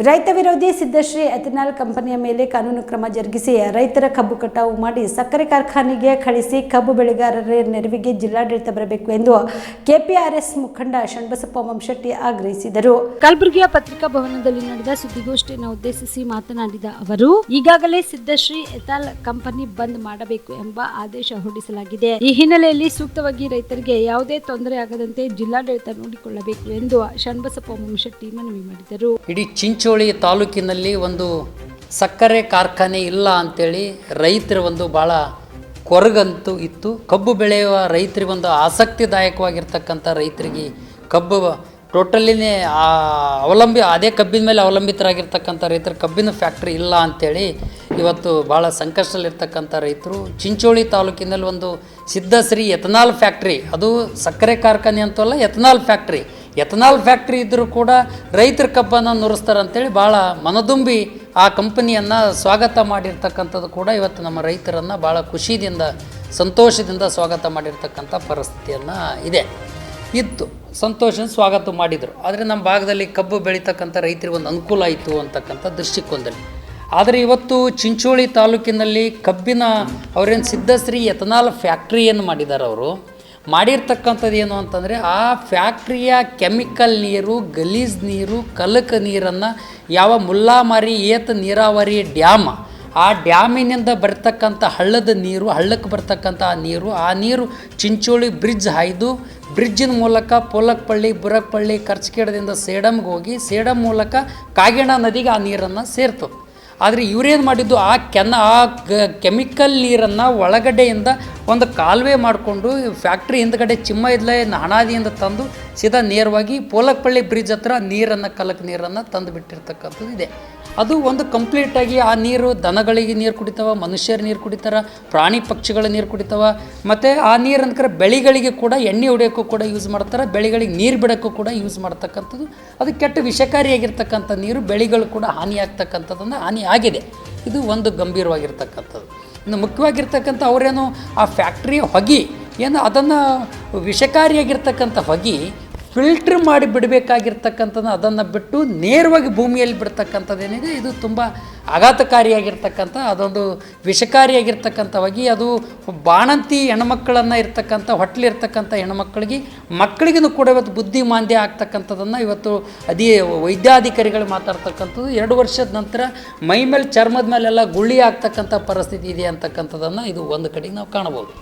ರೈತ ವಿರೋಧಿ ಸಿದ್ದಶ್ರೀ ಎಥೆನಾಲ್ ಕಂಪನಿಯ ಮೇಲೆ ಕಾನೂನು ಕ್ರಮ ಜರುಗಿಸಿ ರೈತರ ಕಬ್ಬು ಕಟಾವು ಮಾಡಿ ಸಕ್ಕರೆ ಕಾರ್ಖಾನೆಗೆ ಕಳಿಸಿ ಕಬ್ಬು ಬೆಳೆಗಾರರ ನೆರವಿಗೆ ಜಿಲ್ಲಾಡಳಿತ ಬರಬೇಕು ಎಂದು ಕೆಪಿಆರ್ಎಸ್ ಮುಖಂಡ ಷಣ್ಬಸಪ್ಪ ವಂಶೆಟ್ಟಿ ಆಗ್ರಹಿಸಿದರು. ಕಲಬುರಗಿಯ ಪತ್ರಿಕಾ ಭವನದಲ್ಲಿ ನಡೆದ ಸುದ್ದಿಗೋಷ್ಠಿಯನ್ನು ಉದ್ದೇಶಿಸಿ ಮಾತನಾಡಿದ ಅವರು, ಈಗಾಗಲೇ ಸಿದ್ದಶ್ರೀ ಎಥೆನಾಲ್ ಕಂಪನಿ ಬಂದ್ ಮಾಡಬೇಕು ಎಂಬ ಆದೇಶ ಹೊರಡಿಸಲಾಗಿದೆ. ಈ ಹಿನ್ನೆಲೆಯಲ್ಲಿ ಸೂಕ್ತವಾಗಿ ರೈತರಿಗೆ ಯಾವುದೇ ತೊಂದರೆ ಆಗದಂತೆ ಜಿಲ್ಲಾಡಳಿತ ನೋಡಿಕೊಳ್ಳಬೇಕು ಎಂದು ಷಣ್ಬಸಪ್ಪ ವಂಶೆಟ್ಟಿ ಮನವಿ ಮಾಡಿದರು. ಇಡೀ ಚಿಂಚೋಳಿ ತಾಲೂಕಿನಲ್ಲಿ ಒಂದು ಸಕ್ಕರೆ ಕಾರ್ಖಾನೆ ಇಲ್ಲ ಅಂತೇಳಿ ರೈತರ ಒಂದು ಭಾಳ ಕೊರಗಂತೂ ಇತ್ತು. ಕಬ್ಬು ಬೆಳೆಯುವ ರೈತರಿಗೆ ಒಂದು ಆಸಕ್ತಿದಾಯಕವಾಗಿರ್ತಕ್ಕಂಥ ರೈತರಿಗೆ ಕಬ್ಬು ಟೋಟಲಿನೇ ಅದೇ ಕಬ್ಬಿನ ಮೇಲೆ ಅವಲಂಬಿತರಾಗಿರ್ತಕ್ಕಂಥ ರೈತರು ಕಬ್ಬಿನ ಫ್ಯಾಕ್ಟ್ರಿ ಇಲ್ಲ ಅಂಥೇಳಿ ಇವತ್ತು ಭಾಳ ಸಂಕಷ್ಟದಲ್ಲಿರ್ತಕ್ಕಂಥ ರೈತರು ಚಿಂಚೋಳಿ ತಾಲೂಕಿನಲ್ಲಿ ಒಂದು ಸಿದ್ದಶ್ರೀ ಎಥೆನಾಲ್ ಫ್ಯಾಕ್ಟ್ರಿ, ಅದು ಸಕ್ಕರೆ ಕಾರ್ಖಾನೆ ಅಂತಲ್ಲ, ಎಥೆನಾಲ್ ಫ್ಯಾಕ್ಟ್ರಿ ಇದ್ದರೂ ಕೂಡ ರೈತರ ಕಬ್ಬನ್ನು ನುರಿಸ್ತಾರೆ ಅಂತೇಳಿ ಭಾಳ ಮನದುಂಬಿ ಆ ಕಂಪನಿಯನ್ನು ಸ್ವಾಗತ ಮಾಡಿರ್ತಕ್ಕಂಥದ್ದು ಕೂಡ ಇವತ್ತು ನಮ್ಮ ರೈತರನ್ನು ಭಾಳ ಖುಷಿಯಿಂದ ಸಂತೋಷದಿಂದ ಸ್ವಾಗತ ಮಾಡಿರ್ತಕ್ಕಂಥ ಪರಿಸ್ಥಿತಿಯನ್ನು ಇತ್ತು. ಸಂತೋಷದಿಂದ ಸ್ವಾಗತ ಮಾಡಿದರು. ಆದರೆ ನಮ್ಮ ಭಾಗದಲ್ಲಿ ಕಬ್ಬು ಬೆಳೀತಕ್ಕಂಥ ರೈತರಿಗೆ ಒಂದು ಅನುಕೂಲ ಆಯಿತು ಅಂತಕ್ಕಂಥ ದೃಷ್ಟಿಕೋನದಲ್ಲಿ. ಆದರೆ ಇವತ್ತು ಚಿಂಚೋಳಿ ತಾಲೂಕಿನಲ್ಲಿ ಕಬ್ಬಿನ ಅವರೇನು ಸಿದ್ದಶ್ರೀ ಎಥೆನಾಲ್ ಫ್ಯಾಕ್ಟ್ರಿಯನ್ನು ಮಾಡಿದ್ದಾರೆ. ಅವರು ಮಾಡಿರ್ತಕ್ಕಂಥದ್ದು ಏನು ಅಂತಂದರೆ, ಆ ಫ್ಯಾಕ್ಟ್ರಿಯ ಕೆಮಿಕಲ್ ನೀರು, ಗಲೀಜ್ ನೀರು, ಕಲಕ ನೀರನ್ನು ಯಾವ ಮುಲ್ಲಾಮಾರಿ ಏತ ನೀರಾವರಿ ಡ್ಯಾಮ್, ಆ ಡ್ಯಾಮಿನಿಂದ ಬರ್ತಕ್ಕಂಥ ಹಳ್ಳದ ನೀರು, ಹಳ್ಳಕ್ಕೆ ಬರ್ತಕ್ಕಂಥ ಆ ನೀರು ಚಿಂಚೋಳಿ ಬ್ರಿಡ್ಜ್ ಹಾಯ್ದು ಬ್ರಿಡ್ಜಿನ ಮೂಲಕ ಪೋಲಕ್ಪಳ್ಳಿ, ಬುರಕ್ಪಳ್ಳಿ, ಕರ್ಚಕೇಡದಿಂದ ಸೇಡಮ್ಗೆ ಹೋಗಿ ಸೇಡಮ್ ಮೂಲಕ ಕಾಗಿಣಾ ನದಿಗೆ ಆ ನೀರನ್ನು ಸೇರ್ತದೆ. ಆದರೆ ಇವರೇನು ಮಾಡಿದ್ದು, ಆ ಕೆಮಿಕಲ್ ನೀರನ್ನು ಒಳಗಡೆಯಿಂದ ಒಂದು ಕಾಲುವೆ ಮಾಡಿಕೊಂಡು ಫ್ಯಾಕ್ಟ್ರಿ ಹಿಂದ್ಗಡೆ ಚಿಮ್ಮ ಇದ್ಲ ಹಣಾದಿಯಿಂದ ತಂದು ಸೀದಾ ನೇರವಾಗಿ ಪೋಲಕ್ಪಳ್ಳಿ ಬ್ರಿಡ್ಜ್ ಹತ್ರ ಕಲಕ ನೀರನ್ನು ತಂದು ಬಿಟ್ಟಿರ್ತಕ್ಕಂಥದ್ದು ಇದೆ. ಅದು ಒಂದು ಕಂಪ್ಲೀಟಾಗಿ ಆ ನೀರು ದನಗಳಿಗೆ ನೀರು ಕುಡಿತಾವ, ಮನುಷ್ಯರು ನೀರು ಕುಡಿತಾರ, ಪ್ರಾಣಿ ಪಕ್ಷಿಗಳ ನೀರು ಕುಡಿತಾವ. ಮತ್ತು ಆ ನೀರು ಅನ್ಕರೆ ಬೆಳೆಗಳಿಗೆ ಕೂಡ ಎಣ್ಣೆ ಹೊಡೆಯೋಕ್ಕೂ ಕೂಡ ಯೂಸ್ ಮಾಡ್ತಾರೆ, ಬೆಳೆಗಳಿಗೆ ನೀರು ಬಿಡೋಕ್ಕೂ ಕೂಡ ಯೂಸ್ ಮಾಡ್ತಕ್ಕಂಥದ್ದು. ಅದು ಕೆಟ್ಟ ವಿಷಕಾರಿಯಾಗಿರ್ತಕ್ಕಂಥ ನೀರು ಬೆಳೆಗಳು ಕೂಡ ಹಾನಿ ಆಗ್ತಕ್ಕಂಥದ್ದನ್ನು ಹಾನಿ ಆಗಿದೆ. ಇದು ಒಂದು ಗಂಭೀರವಾಗಿರ್ತಕ್ಕಂಥದ್ದು. ಇನ್ನು ಮುಖ್ಯವಾಗಿರ್ತಕ್ಕಂಥ ಅವರೇನು ಆ ಫ್ಯಾಕ್ಟ್ರಿಯ ಹೊಗೆ ಏನು ಅದನ್ನು ವಿಷಕಾರಿಯಾಗಿರ್ತಕ್ಕಂಥ ಹೊಗೆ ಫಿಲ್ಟ್ರ್ ಮಾಡಿ ಬಿಡಬೇಕಾಗಿರ್ತಕ್ಕಂಥದ್ದು, ಅದನ್ನು ಬಿಟ್ಟು ನೇರವಾಗಿ ಭೂಮಿಯಲ್ಲಿ ಬಿಡ್ತಕ್ಕಂಥದ್ದೇನಿದೆ, ಇದು ತುಂಬ ಆಘಾತಕಾರಿಯಾಗಿರ್ತಕ್ಕಂಥ, ಅದೊಂದು ವಿಷಕಾರಿಯಾಗಿರ್ತಕ್ಕಂಥವಾಗಿ ಅದು ಬಾಣಂತಿ ಹೆಣ್ಮಕ್ಕಳನ್ನು ಇರ್ತಕ್ಕಂಥ ಹೊಟ್ಟಲಿರ್ತಕ್ಕಂಥ ಮಕ್ಕಳಿಗೂ ಕೂಡ ಇವತ್ತು ಬುದ್ಧಿಮಾಂದ್ಯ ಆಗ್ತಕ್ಕಂಥದ್ದನ್ನು ಇವತ್ತು ವೈದ್ಯಾಧಿಕಾರಿಗಳು ಮಾತಾಡ್ತಕ್ಕಂಥದ್ದು. 2 ವರ್ಷದ ನಂತರ ಮೈ ಮೇಲೆ ಚರ್ಮದ ಮೇಲೆಲ್ಲ ಗುಳ್ಳಿ ಆಗ್ತಕ್ಕಂಥ ಪರಿಸ್ಥಿತಿ ಇದೆ ಅಂತಕ್ಕಂಥದ್ದನ್ನು ಇದು ಒಂದು ಕಡೆಗೆ ನಾವು ಕಾಣಬಹುದು.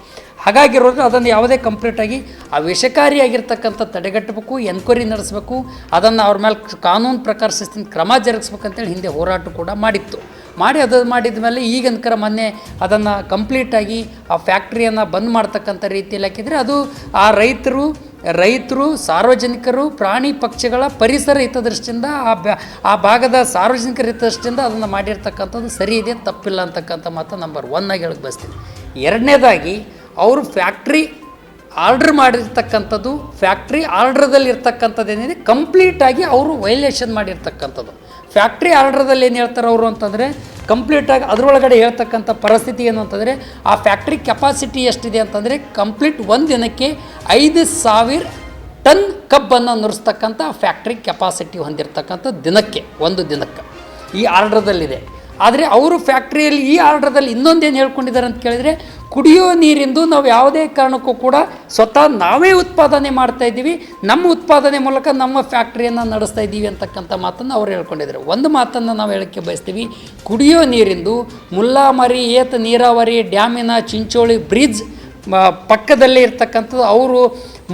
ಹಾಗಾಗಿರೋದು ಅದನ್ನು ಯಾವುದೇ ಕಂಪ್ಲೀಟಾಗಿ ಆ ವಿಷಕಾರಿಯಾಗಿರ್ತಕ್ಕಂಥ ತಡೆಗಟ್ಟಬೇಕು, ಎನ್ಕ್ವೈರಿ ನಡೆಸಬೇಕು, ಅದನ್ನು ಅವ್ರ ಮೇಲೆ ಕಾನೂನು ಪ್ರಕಾರ ಶಿಸ್ತಿನ ಕ್ರಮ ಜರುಗಿಸ್ಬೇಕಂತೇಳಿ ಹಿಂದೆ ಹೋರಾಟ ಕೂಡ ಮಾಡಿತ್ತು. ಅದು ಮಾಡಿದ ಮೇಲೆ ಈಗನ್ಕರ ಮೊನ್ನೆ ಅದನ್ನು ಕಂಪ್ಲೀಟಾಗಿ ಆ ಫ್ಯಾಕ್ಟ್ರಿಯನ್ನು ಬಂದ್ ಮಾಡ್ತಕ್ಕಂಥ ರೀತಿಯಲ್ಲಿ ಹಾಕಿದರೆ, ಅದು ಆ ರೈತರು ಸಾರ್ವಜನಿಕರು, ಪ್ರಾಣಿ ಪಕ್ಷಿಗಳ ಪರಿಸರ ಹಿತದೃಷ್ಟಿಯಿಂದ ಆ ಭಾಗದ ಸಾರ್ವಜನಿಕರ ಹಿತದೃಷ್ಟಿಯಿಂದ ಅದನ್ನು ಮಾಡಿರ್ತಕ್ಕಂಥದ್ದು ಸರಿ ಇದೆ, ತಪ್ಪಿಲ್ಲ ಅಂತಕ್ಕಂಥ ಮಾತು ನಂಬರ್ 1 ಆಗಿ ಹೇಳಕ್ಕೆ ಬಯಸ್ತೀನಿ. ಎರಡನೇದಾಗಿ ಅವರು ಫ್ಯಾಕ್ಟ್ರಿ ಆರ್ಡ್ರ್ ಮಾಡಿರ್ತಕ್ಕಂಥದ್ದು, ಫ್ಯಾಕ್ಟ್ರಿ ಆರ್ಡ್ರದಲ್ಲಿ ಇರ್ತಕ್ಕಂಥದ್ದೇನಿದೆ ಕಂಪ್ಲೀಟಾಗಿ ಅವರು ವೈಲೇಷನ್ ಮಾಡಿರ್ತಕ್ಕಂಥದ್ದು. ಫ್ಯಾಕ್ಟ್ರಿ ಆರ್ಡ್ರದಲ್ಲಿ ಏನು ಹೇಳ್ತಾರೆ ಅವರು ಅಂತಂದರೆ, ಕಂಪ್ಲೀಟಾಗಿ ಅದರೊಳಗಡೆ ಹೇಳ್ತಕ್ಕಂಥ ಪರಿಸ್ಥಿತಿ ಏನು ಅಂತಂದರೆ, ಆ ಫ್ಯಾಕ್ಟ್ರಿ ಕೆಪಾಸಿಟಿ ಎಷ್ಟಿದೆ ಅಂತಂದರೆ ಕಂಪ್ಲೀಟ್ ಒಂದು ದಿನಕ್ಕೆ 5,000 ಟನ್ ಕಬ್ಬನ್ನು ನುರಿಸ್ತಕ್ಕಂಥ ಫ್ಯಾಕ್ಟ್ರಿ ಕೆಪಾಸಿಟಿ ಹೊಂದಿರತಕ್ಕಂಥ ಒಂದು ದಿನಕ್ಕೆ ಈ ಆರ್ಡ್ರದಲ್ಲಿದೆ. ಆದರೆ ಅವರು ಫ್ಯಾಕ್ಟ್ರಿಯಲ್ಲಿ ಈ ಆರ್ಡ್ರದಲ್ಲಿ ಇನ್ನೊಂದೇನು ಹೇಳ್ಕೊಂಡಿದ್ದಾರೆ ಅಂತ ಕೇಳಿದರೆ, ಕುಡಿಯೋ ನೀರಿಂದು ನಾವು ಯಾವುದೇ ಕಾರಣಕ್ಕೂ ಕೂಡ ಸ್ವತಃ ನಾವೇ ಉತ್ಪಾದನೆ ಮಾಡ್ತಾಯಿದ್ದೀವಿ, ನಮ್ಮ ಉತ್ಪಾದನೆ ಮೂಲಕ ನಮ್ಮ ಫ್ಯಾಕ್ಟ್ರಿಯನ್ನು ನಡೆಸ್ತಾ ಇದ್ದೀವಿ ಅಂತಕ್ಕಂಥ ಮಾತನ್ನು ಅವರು ಹೇಳ್ಕೊಂಡಿದ್ದಾರೆ. ಒಂದು ಮಾತನ್ನು ನಾವು ಹೇಳೋಕ್ಕೆ ಬಯಸ್ತೀವಿ, ಕುಡಿಯೋ ನೀರಿಂದು ಮುಲ್ಲಾಮಾರಿ ಏತ ನೀರಾವರಿ ಡ್ಯಾಮಿನ ಚಿಂಚೋಳಿ ಬ್ರಿಡ್ಜ್ ಪಕ್ಕದಲ್ಲೇ ಇರ್ತಕ್ಕಂಥದ್ದು ಅವರು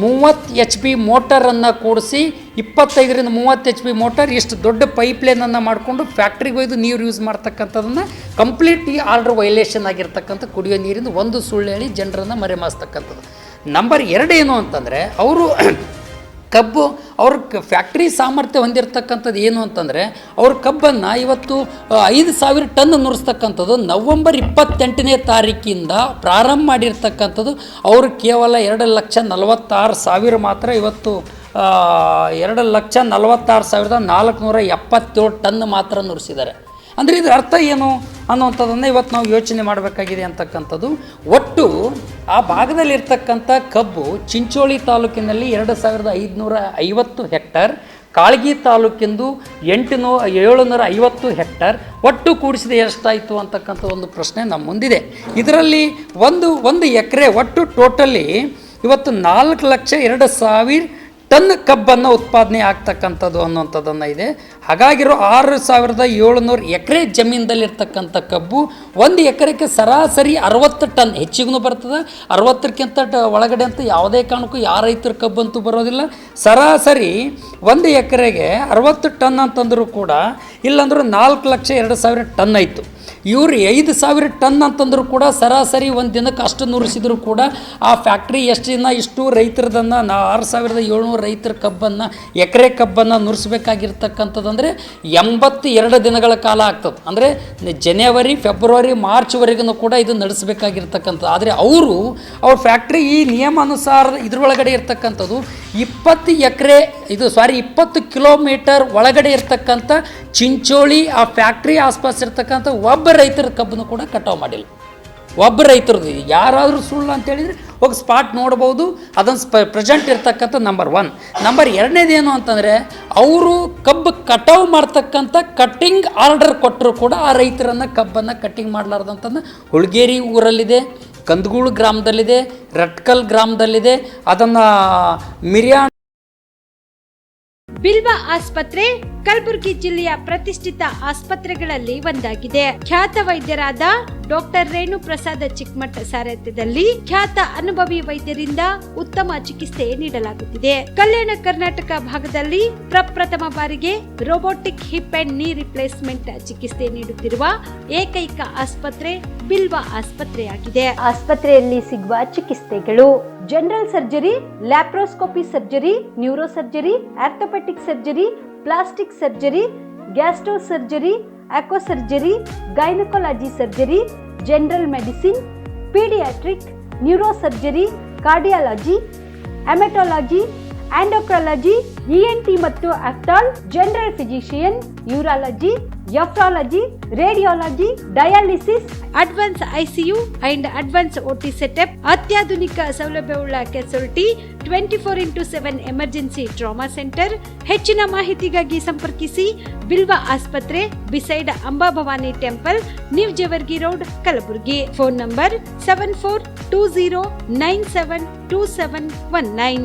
30 HP ಮೋಟರನ್ನು ಕೂಡಿಸಿ 25ರಿಂದ 30 HP ಮೋಟರ್ ಇಷ್ಟು ದೊಡ್ಡ ಪೈಪ್ಲೈನನ್ನು ಮಾಡಿಕೊಂಡು ಫ್ಯಾಕ್ಟ್ರಿಗೆ ಒಯ್ದು ನೀರು ಯೂಸ್ ಮಾಡ್ತಕ್ಕಂಥದ್ದನ್ನು ಕಂಪ್ಲೀಟ್ ಈ ಆರ್ಡ್ರ್ ವೈಲೇಷನ್ ಆಗಿರ್ತಕ್ಕಂಥ ಕುಡಿಯೋ ನೀರಿಂದ ಒಂದು ಸುಳ್ಳು ಹೇಳಿ ಜನರನ್ನು ಮರೆಮಾಸ್ತಕ್ಕಂಥದ್ದು. ನಂಬರ್ 2 ಏನು ಅಂತಂದರೆ, ಅವರು ಕಬ್ಬು ಅವ್ರ ಫ್ಯಾಕ್ಟ್ರಿ ಸಾಮರ್ಥ್ಯ ಹೊಂದಿರತಕ್ಕಂಥದ್ದು ಏನು ಅಂತಂದರೆ, ಅವ್ರ ಕಬ್ಬನ್ನು ಇವತ್ತು 5,000 ಟನ್ ನುರಿಸ್ತಕ್ಕಂಥದ್ದು ನವೆಂಬರ್ 28ನೇ ತಾರೀಕಿಂದ ಪ್ರಾರಂಭ ಮಾಡಿರ್ತಕ್ಕಂಥದ್ದು. ಅವರು ಕೇವಲ 2,46,000 ಮಾತ್ರ ಇವತ್ತು 2,46,477 ಟನ್ ಮಾತ್ರ ನುರಿಸಿದ್ದಾರೆ. ಅಂದರೆ ಇದರ ಅರ್ಥ ಏನು ಅನ್ನುವಂಥದ್ದನ್ನು ಇವತ್ತು ನಾವು ಯೋಚನೆ ಮಾಡಬೇಕಾಗಿದೆ ಅಂತಕ್ಕಂಥದ್ದು. ಒಟ್ಟು ಆ ಭಾಗದಲ್ಲಿರ್ತಕ್ಕಂಥ ಕಬ್ಬು ಚಿಂಚೋಳಿ ತಾಲೂಕಿನಲ್ಲಿ 2,550 ಹೆಕ್ಟರ್, ಕಾಳಗಿ ತಾಲೂಕಿಂದು 750 ಹೆಕ್ಟರ್, ಒಟ್ಟು ಕೂಡಿಸಿದ ಎಷ್ಟಾಯಿತು ಅಂತಕ್ಕಂಥ ಒಂದು ಪ್ರಶ್ನೆ ನಮ್ಮ ಮುಂದಿದೆ. ಇದರಲ್ಲಿ ಒಂದು ಎಕರೆ ಒಟ್ಟು ಟೋಟಲಿ ಇವತ್ತು 4,02,000 ಟನ್ ಕಬ್ಬನ್ನು ಉತ್ಪಾದನೆ ಆಗ್ತಕ್ಕಂಥದ್ದು ಅನ್ನುವಂಥದ್ದನ್ನು ಇದೆ. ಹಾಗಾಗಿರೋ 6,700 ಎಕರೆ ಜಮೀನದಲ್ಲಿರ್ತಕ್ಕಂಥ ಕಬ್ಬು ಒಂದು ಎಕರೆಗೆ ಸರಾಸರಿ 60 ಟನ್, ಹೆಚ್ಚಿಗೂ ಬರ್ತದೆ, 60ಕ್ಕಿಂತ ಒಳಗಡೆ ಅಂತ ಯಾವುದೇ ಕಾರಣಕ್ಕೂ ಯಾವ ರೈತರ ಕಬ್ಬಂತೂ ಬರೋದಿಲ್ಲ. ಸರಾಸರಿ ಒಂದು ಎಕರೆಗೆ 60 ಟನ್ ಅಂತಂದರೂ ಕೂಡ ಇಲ್ಲಾಂದ್ರೂ 4,02,000 ಟನ್ ಆಯಿತು. ಇವ್ರು 5,000 ಟನ್ ಅಂತಂದರೂ ಕೂಡ ಸರಾಸರಿ ಒಂದು ದಿನಕ್ಕೆ ಅಷ್ಟು ನುರಿಸಿದ್ರು ಕೂಡ ಆ ಫ್ಯಾಕ್ಟ್ರಿ ಎಷ್ಟು ದಿನ ಇಷ್ಟು ರೈತರದನ್ನು 6,700 ರೈತರ ಕಬ್ಬನ್ನು, ಎಕರೆ ಕಬ್ಬನ್ನು ನುರಿಸ್ಬೇಕಾಗಿರ್ತಕ್ಕಂಥದ್ದಂದರೆ 82 ದಿನಗಳ ಕಾಲ ಆಗ್ತದೆ. ಅಂದರೆ ಜನವರಿ, ಫೆಬ್ರವರಿ, ಮಾರ್ಚ್ವರೆಗೂ ಕೂಡ ಇದು ನಡೆಸಬೇಕಾಗಿರ್ತಕ್ಕಂಥದ್ದು. ಆದರೆ ಅವ್ರ ಫ್ಯಾಕ್ಟ್ರಿ ಈ ನಿಯಮಾನುಸಾರ ಇದ್ರೊಳಗಡೆ ಇರ್ತಕ್ಕಂಥದ್ದು 20 ಕಿಲೋಮೀಟರ್ ಒಳಗಡೆ ಇರ್ತಕ್ಕಂಥ ಚಿಂಚೋಳಿ ಆ ಫ್ಯಾಕ್ಟ್ರಿ ಆಸ್ಪಾಸ್ ಇರ್ತಕ್ಕಂಥ ಒಬ್ಬ ರೈತರ ಕಬ್ಬನ್ನು ಕೂಡ ಕಟಾವು ಮಾಡಿಲ್ಲ. ಒಬ್ಬ ರೈತರದ್ದು ಯಾರಾದರೂ ಸುಳ್ಳು ಅಂತೇಳಿದರೆ ಹೋಗಿ ಸ್ಪಾಟ್ ನೋಡ್ಬೋದು. ಅದನ್ನು ಪ್ರೆಸೆಂಟ್ ಇರ್ತಕ್ಕಂಥ ನಂಬರ್ 1. ನಂಬರ್ 2ನೇದೇನು ಅಂತಂದರೆ ಅವರು ಕಬ್ಬು ಕಟಾವು ಮಾಡ್ತಕ್ಕಂಥ ಕಟ್ಟಿಂಗ್ ಆರ್ಡರ್ ಕೊಟ್ಟರು ಕೂಡ ಆ ರೈತರನ್ನು ಕಬ್ಬನ್ನು ಕಟ್ಟಿಂಗ್ ಮಾಡಲಾರ್ದಂತಂದು ಹುಳ್ಗೇರಿ ಊರಲ್ಲಿದೆ, ಕಂದಗೂಳು ಗ್ರಾಮದಲ್ಲಿದೆ, ರಟ್ಕಲ್ ಗ್ರಾಮದಲ್ಲಿದೆ. ಅದನ್ನು ಮಿರ್ಯಾಣ ಬಿಲ್ವಾ ಆಸ್ಪತ್ರೆ ಕಲಬುರಗಿ ಜಿಲ್ಲೆಯ ಪ್ರತಿಷ್ಠಿತ ಆಸ್ಪತ್ರೆಗಳಲ್ಲಿ ಒಂದಾಗಿದೆ. ಖ್ಯಾತ ವೈದ್ಯರಾದ ಡಾಕ್ಟರ್ ರೇಣು ಪ್ರಸಾದ್ ಚಿಕ್ಕಮಠ ಸಾರಥ್ಯದಲ್ಲಿ ಖ್ಯಾತ ಅನುಭವಿ ವೈದ್ಯರಿಂದ ಉತ್ತಮ ಚಿಕಿತ್ಸೆ ನೀಡಲಾಗುತ್ತಿದೆ. ಕಲ್ಯಾಣ ಕರ್ನಾಟಕ ಭಾಗದಲ್ಲಿ ಪ್ರಪ್ರಥಮ ಬಾರಿಗೆ robotic hip and knee replacement ಚಿಕಿತ್ಸೆ ನೀಡುತ್ತಿರುವ ಏಕೈಕ ಆಸ್ಪತ್ರೆ ಬಿಲ್ವಾ ಆಸ್ಪತ್ರೆಯಾಗಿದೆ. ಆಸ್ಪತ್ರೆಯಲ್ಲಿ ಸಿಗುವ ಚಿಕಿತ್ಸೆಗಳು: general surgery, laparoscopy surgery, neuro surgery, orthopaedic surgery, plastic surgery, gastro surgery, aqua surgery, gynaecology surgery, general medicine, paediatric, neuro surgery, cardiology, haematology, endocrinology, ENT ಮತ್ತು ophthal, general physician, urology, nephrology, radiology, dialysis, advance ICU and advance OT setup, ಅತ್ಯಾಧುನಿಕ ಸೌಲಭ್ಯವುಳ್ಳ casualty, 24x7 emergency trauma centre. ಹೆಚ್ಚಿನ ಮಾಹಿತಿಗಾಗಿ ಸಂಪರ್ಕಿಸಿ ಬಿಲ್ವಾ ಆಸ್ಪತ್ರೆ, beside Amba Bhavani temple, new Jevargi road, Kalaburagi. Phone number 7420972719.